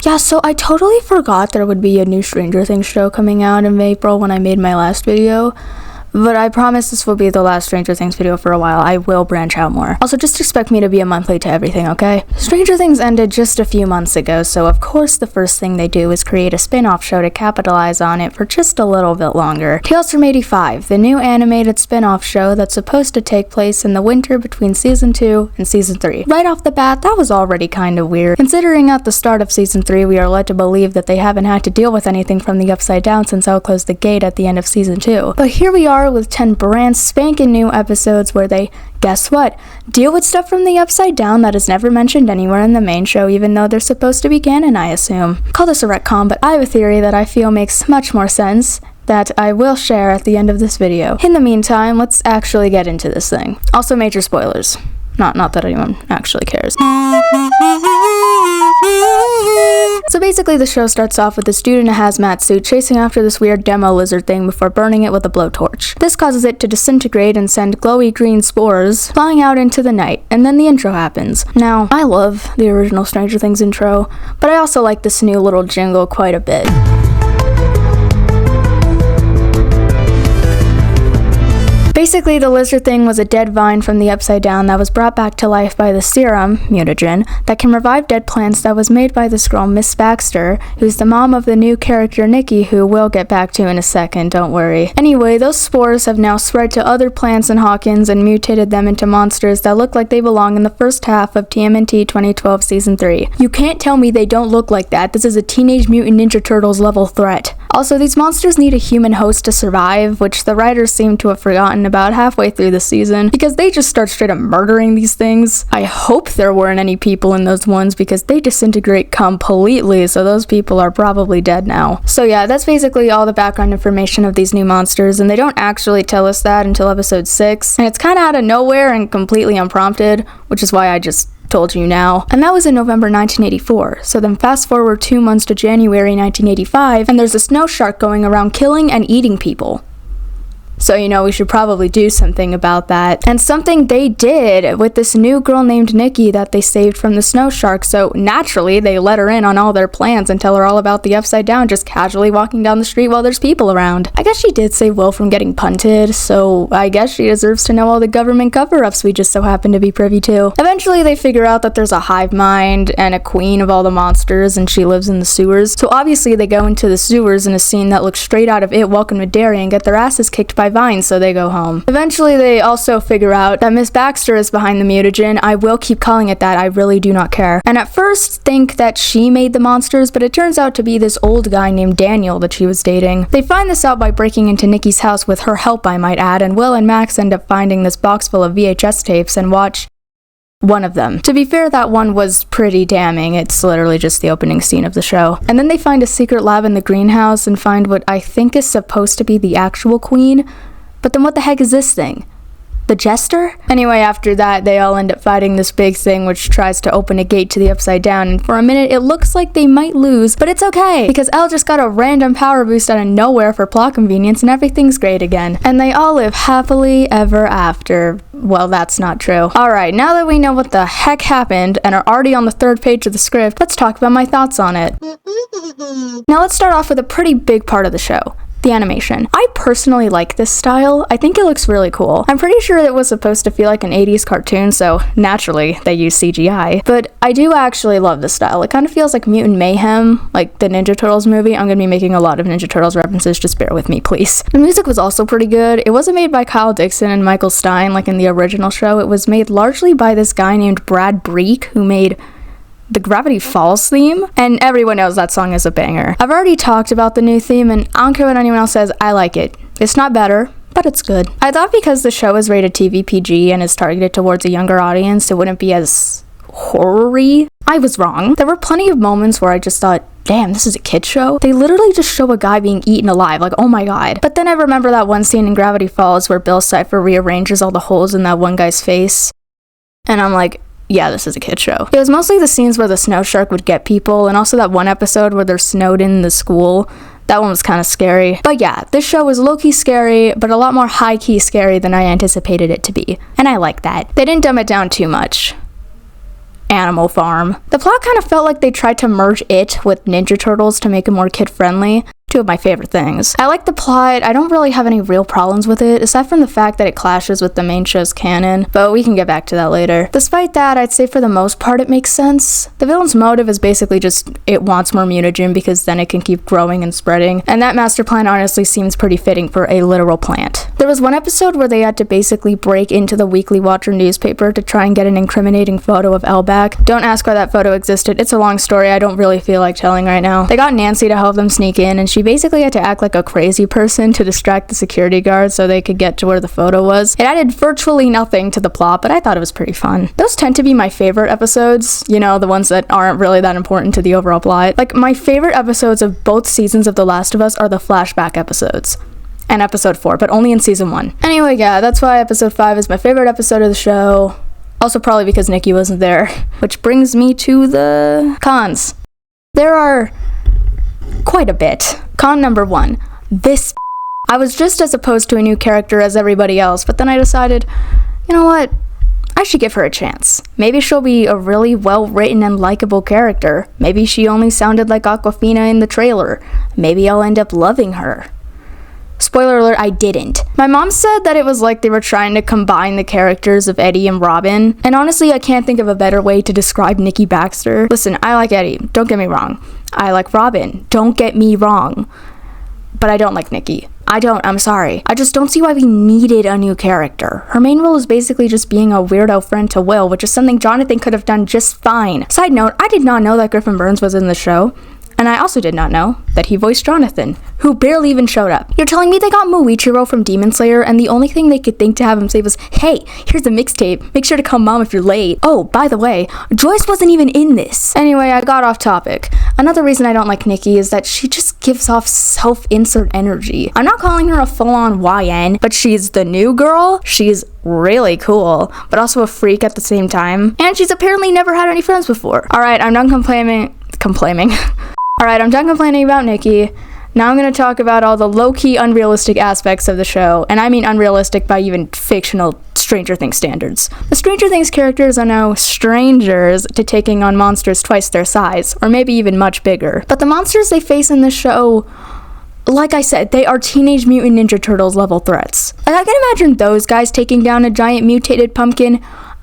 Yeah, so I totally forgot there would be a new Stranger Things show coming out in April when I made my last video. But I promise this will be the last Stranger Things video for a while. I will branch out more. Also, just expect me to be a month late to everything, okay? Stranger Things ended just a few months ago, so of course the first thing they do is create a spin-off show to capitalize on it for just a little bit longer. Tales from 85, the new animated spin-off show that's supposed to take place in the winter between Season 2 and Season 3. Right off the bat, that was already kind of weird, considering at the start of Season 3 we are led to believe that they haven't had to deal with anything from the Upside Down since Elle closed the gate at the end of Season 2. But here we are with 10 brand spanking new episodes where they, guess what, deal with stuff from the Upside Down that is never mentioned anywhere in the main show, even though they're supposed to be canon, I assume. Call this a retcon, but I have a theory that I feel makes much more sense that I will share at the end of this video. In the meantime, let's actually get into this thing. Also, major spoilers. Not that anyone actually cares. So basically the show starts off with this dude in a hazmat suit chasing after this weird demo lizard thing before burning it with a blowtorch. This causes it to disintegrate and send glowy green spores flying out into the night, and then the intro happens. Now, I love the original Stranger Things intro, but I also like this new little jingle quite a bit. Basically, the lizard thing was a dead vine from the Upside Down that was brought back to life by the serum, mutagen, that can revive dead plants that was made by this girl, Miss Baxter, who's the mom of the new character Nikki, who we'll get back to in a second, don't worry. Anyway, those spores have now spread to other plants in Hawkins and mutated them into monsters that look like they belong in the first half of TMNT 2012 Season 3. You can't tell me they don't look like that. This is a Teenage Mutant Ninja Turtles level threat. Also, these monsters need a human host to survive, which the writers seem to have forgotten about halfway through the season, because they just start straight up murdering these things. I hope there weren't any people in those ones because they disintegrate completely, so those people are probably dead now. So yeah, that's basically all the background information of these new monsters, and they don't actually tell us that until episode 6, and it's kind of out of nowhere and completely unprompted, which is why I just told you now. And that was in November 1984. So then fast forward 2 months to January 1985, and there's a snow shark going around killing and eating people. So, you know, we should probably do something about that. And something they did with this new girl named Nikki that they saved from the snow shark. So naturally, they let her in on all their plans and tell her all about the Upside Down, just casually walking down the street while there's people around. I guess she did save Will from getting punted, so I guess she deserves to know all the government cover-ups we just so happen to be privy to. Eventually, they figure out that there's a hive mind and a queen of all the monsters, and she lives in the sewers. So obviously, they go into the sewers in a scene that looks straight out of It, Welcome to Derry, and get their asses kicked by vines, so they go home. Eventually, they also figure out that Miss Baxter is behind the mutagen. I will keep calling it that, I really do not care. And at first, think that she made the monsters, but it turns out to be this old guy named Daniel that she was dating. They find this out by breaking into Nikki's house with her help, I might add, and Will and Max end up finding this box full of VHS tapes and watch one of them. To be fair, that one was pretty damning. It's literally just the opening scene of the show. And then they find a secret lab in the greenhouse and find what I think is supposed to be the actual queen. But then what the heck is this thing? The Jester? Anyway, after that, they all end up fighting this big thing which tries to open a gate to the Upside Down, and for a minute it looks like they might lose, but it's okay, because Elle just got a random power boost out of nowhere for plot convenience and everything's great again. And they all live happily ever after. Well, that's not true. Alright, now that we know what the heck happened and are already on the 3rd page of the script, let's talk about my thoughts on it. Now let's start off with a pretty big part of the show. The animation. I personally like this style. I think it looks really cool. I'm pretty sure it was supposed to feel like an 80s cartoon, so naturally they use CGI. But I do actually love this style. It kind of feels like Mutant Mayhem, like the Ninja Turtles movie. I'm gonna be making a lot of Ninja Turtles references, just bear with me, please. The music was also pretty good. It wasn't made by Kyle Dixon and Michael Stein like in the original show. It was made largely by this guy named Brad Breek, who made the Gravity Falls theme, and everyone knows that song is a banger. I've already talked about the new theme, and I don't care what anyone else says, I like it. It's not better, but it's good. I thought because the show is rated TV PG and is targeted towards a younger audience, it wouldn't be as horror-y. I was wrong. There were plenty of moments where I just thought, damn, this is a kid's show? They literally just show a guy being eaten alive, like, oh my god. But then I remember that one scene in Gravity Falls where Bill Cipher rearranges all the holes in that one guy's face, and I'm like, yeah, this is a kid show. It was mostly the scenes where the snow shark would get people, and also that one episode where they're snowed in the school. That one was kind of scary. But yeah, this show was low-key scary, but a lot more high-key scary than I anticipated it to be. And I like that. They didn't dumb it down too much. Animal Farm. The plot kind of felt like they tried to merge it with Ninja Turtles to make it more kid-friendly. Two of my favorite things. I like the plot. I don't really have any real problems with it, aside from the fact that it clashes with the main show's canon, but we can get back to that later. Despite that, I'd say for the most part it makes sense. The villain's motive is basically just it wants more mutagen because then it can keep growing and spreading, and that master plan honestly seems pretty fitting for a literal plant. There was one episode where they had to basically break into the Weekly Watcher newspaper to try and get an incriminating photo of Elle back. Don't ask why that photo existed. It's a long story I don't really feel like telling right now. They got Nancy to help them sneak in, and she basically had to act like a crazy person to distract the security guard so they could get to where the photo was. It added virtually nothing to the plot, but I thought it was pretty fun. Those tend to be my favorite episodes, you know, the ones that aren't really that important to the overall plot. Like, my favorite episodes of both seasons of The Last of Us are the flashback episodes. And episode 4, but only in season 1. Anyway, yeah, that's why episode 5 is my favorite episode of the show. Also probably because Nikki wasn't there. Which brings me to the cons. There are quite a bit. Con number 1. This I was just as opposed to a new character as everybody else, but then I decided, you know what? I should give her a chance. Maybe she'll be a really well-written and likable character. Maybe she only sounded like Awkwafina in the trailer. Maybe I'll end up loving her. Spoiler alert, I didn't. My mom said that it was like they were trying to combine the characters of Eddie and Robin, and honestly, I can't think of a better way to describe Nikki Baxter. Listen, I like Eddie, don't get me wrong. I like Robin, don't get me wrong. But I don't like Nikki. I'm sorry. I just don't see why we needed a new character. Her main role is basically just being a weirdo friend to Will, which is something Jonathan could have done just fine. Side note, I did not know that Griffin Burns was in the show. And I also did not know that he voiced Jonathan, who barely even showed up. You're telling me they got Muichiro from Demon Slayer, and the only thing they could think to have him say was, "Hey, here's a mixtape. Make sure to come mom if you're late." Oh, by the way, Joyce wasn't even in this. Anyway, I got off topic. Another reason I don't like Nikki is that she just gives off self-insert energy. I'm not calling her a full-on YN, but she's the new girl. She's really cool, but also a freak at the same time. And she's apparently never had any friends before. Alright, I'm done complaining. Alright, I'm done complaining about Nikki. Now I'm going to talk about all the low-key unrealistic aspects of the show, and I mean unrealistic by even fictional Stranger Things standards. The Stranger Things characters are now strangers to taking on monsters twice their size, or maybe even much bigger. But the monsters they face in this show, like I said, they are Teenage Mutant Ninja Turtles level threats. Like, I can imagine those guys taking down a giant mutated pumpkin,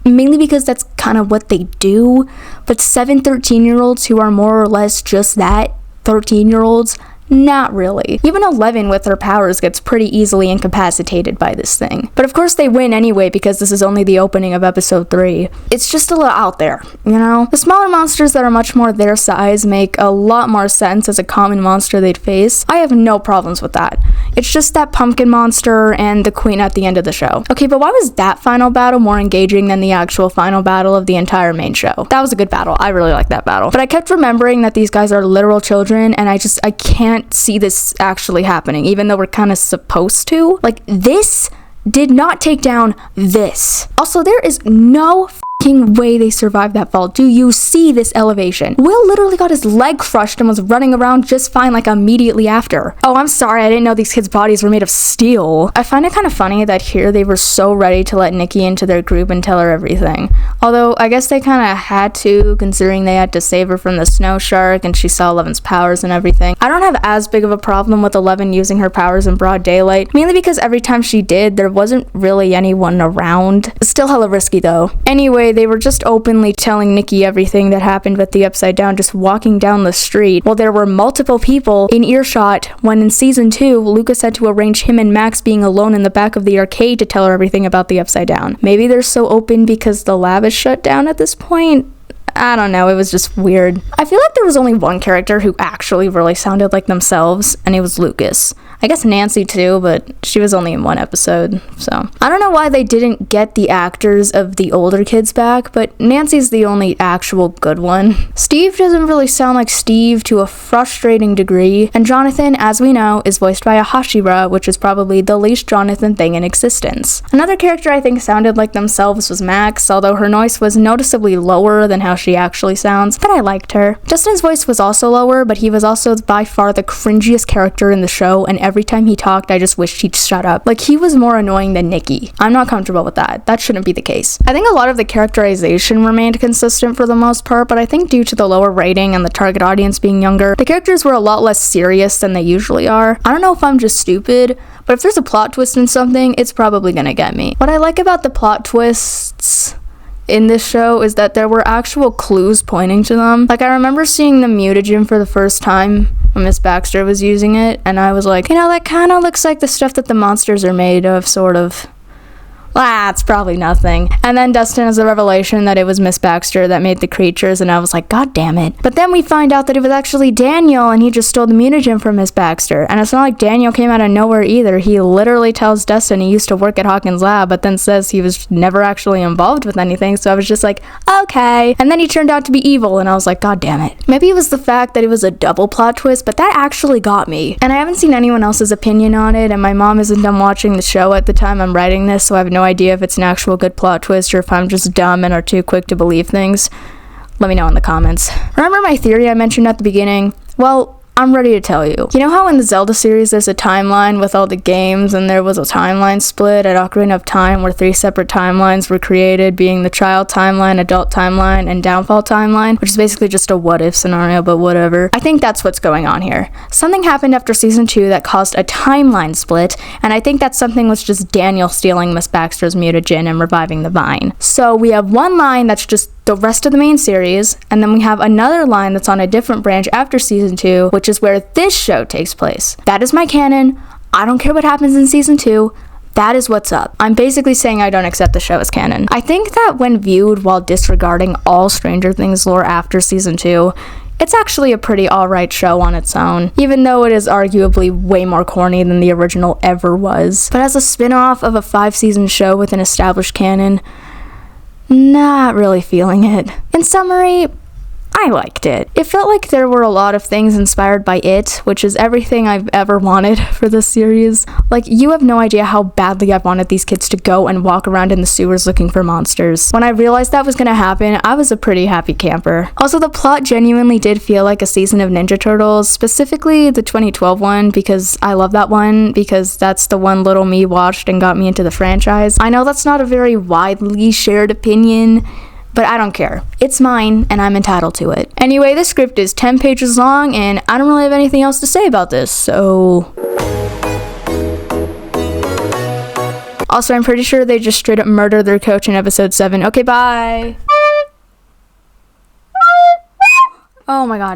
mainly because that's kind of what they do, but 7 13-year-olds who are more or less just that, 13-year-olds, not really. Even 11 with her powers gets pretty easily incapacitated by this thing. But of course they win anyway because this is only the opening of episode 3. It's just a little out there, you know? The smaller monsters that are much more their size make a lot more sense as a common monster they'd face. I have no problems with that. It's just that pumpkin monster and the queen at the end of the show. Okay, but why was that final battle more engaging than the actual final battle of the entire main show? That was a good battle. I really liked that battle. But I kept remembering that these guys are literal children, and I can't see this actually happening, even though we're kind of supposed to. Like, this did not take down this. Also, there is no way they survived that fall. Do you see this elevation? Will literally got his leg crushed and was running around just fine like immediately after. Oh, I'm sorry, I didn't know these kids' bodies were made of steel. I find it kind of funny that here they were so ready to let Nikki into their group and tell her everything. Although, I guess they kind of had to, considering they had to save her from the snow shark and she saw Eleven's powers and everything. I don't have as big of a problem with 11 using her powers in broad daylight, mainly because every time she did, there wasn't really anyone around. Still hella risky though. Anyway, they were just openly telling Nikki everything that happened with the Upside Down just walking down the street, while there were multiple people in earshot when in season 2, Lucas had to arrange him and Max being alone in the back of the arcade to tell her everything about the Upside Down. Maybe they're so open because the lab is shut down at this point? I don't know, it was just weird. I feel like there was only one character who actually really sounded like themselves, and it was Lucas. I guess Nancy too, but she was only in one episode, so. I don't know why they didn't get the actors of the older kids back, but Nancy's the only actual good one. Steve doesn't really sound like Steve to a frustrating degree, and Jonathan, as we know, is voiced by a Hashira, which is probably the least Jonathan thing in existence. Another character I think sounded like themselves was Max, although her noise was noticeably lower than how how she actually sounds, but I liked her. Justin's voice was also lower, but he was also by far the cringiest character in the show, and every time he talked, I just wished he'd shut up. Like, he was more annoying than Nikki. I'm not comfortable with that. That shouldn't be the case. I think a lot of the characterization remained consistent for the most part, but I think due to the lower rating and the target audience being younger, the characters were a lot less serious than they usually are. I don't know if I'm just stupid, but if there's a plot twist in something, it's probably gonna get me. What I like about the plot twists in this show is that there were actual clues pointing to them. Like, I remember seeing the mutagen for the first time when Miss Baxter was using it, and I was like, that kind of looks like the stuff that the monsters are made of, sort of. It's probably nothing. And then Dustin has the revelation that it was Miss Baxter that made the creatures, and I was like, God damn it. But then we find out that it was actually Daniel, and he just stole the mutagen from Miss Baxter. And it's not like Daniel came out of nowhere either. He literally tells Dustin he used to work at Hawkins' lab, but then says he was never actually involved with anything, so I was just like, okay. And then he turned out to be evil, and I was like, God damn it. Maybe it was the fact that it was a double plot twist, but that actually got me. And I haven't seen anyone else's opinion on it, and my mom isn't done watching the show at the time I'm writing this, so I have no idea if it's an actual good plot twist or if I'm just dumb and are too quick to believe things. Let me know in the comments. Remember my theory I mentioned at the beginning? Well, I'm ready to tell you. You know how in the Zelda series there's a timeline with all the games, and there was a timeline split at Ocarina of Time where 3 separate timelines were created, being the child timeline, adult timeline, and downfall timeline, which is basically just a what if scenario, but whatever. I think that's what's going on here. Something happened after season 2 that caused a timeline split, and I think that something was just Daniel stealing Miss Baxter's mutagen and reviving the vine. So we have one line that's just the rest of the main series, and then we have another line that's on a different branch after season 2, which is where this show takes place. That is my canon. I don't care what happens in season 2. That is what's up. I'm basically saying I don't accept the show as canon. I think that when viewed while disregarding all Stranger Things lore after season 2, it's actually a pretty alright show on its own, even though it is arguably way more corny than the original ever was. But as a spin-off of a 5-season show with an established canon, not really feeling it. In summary, I liked it. It felt like there were a lot of things inspired by It, which is everything I've ever wanted for this series. Like, you have no idea how badly I've wanted these kids to go and walk around in the sewers looking for monsters. When I realized that was gonna happen, I was a pretty happy camper. Also, the plot genuinely did feel like a season of Ninja Turtles, specifically the 2012 one, because I love that one, because that's the one little me watched and got me into the franchise. I know that's not a very widely shared opinion, but I don't care. It's mine, and I'm entitled to it. Anyway, this script is 10 pages long, and I don't really have anything else to say about this, so... Also, I'm pretty sure they just straight up murdered their coach in episode 7. Okay, bye! Oh my god.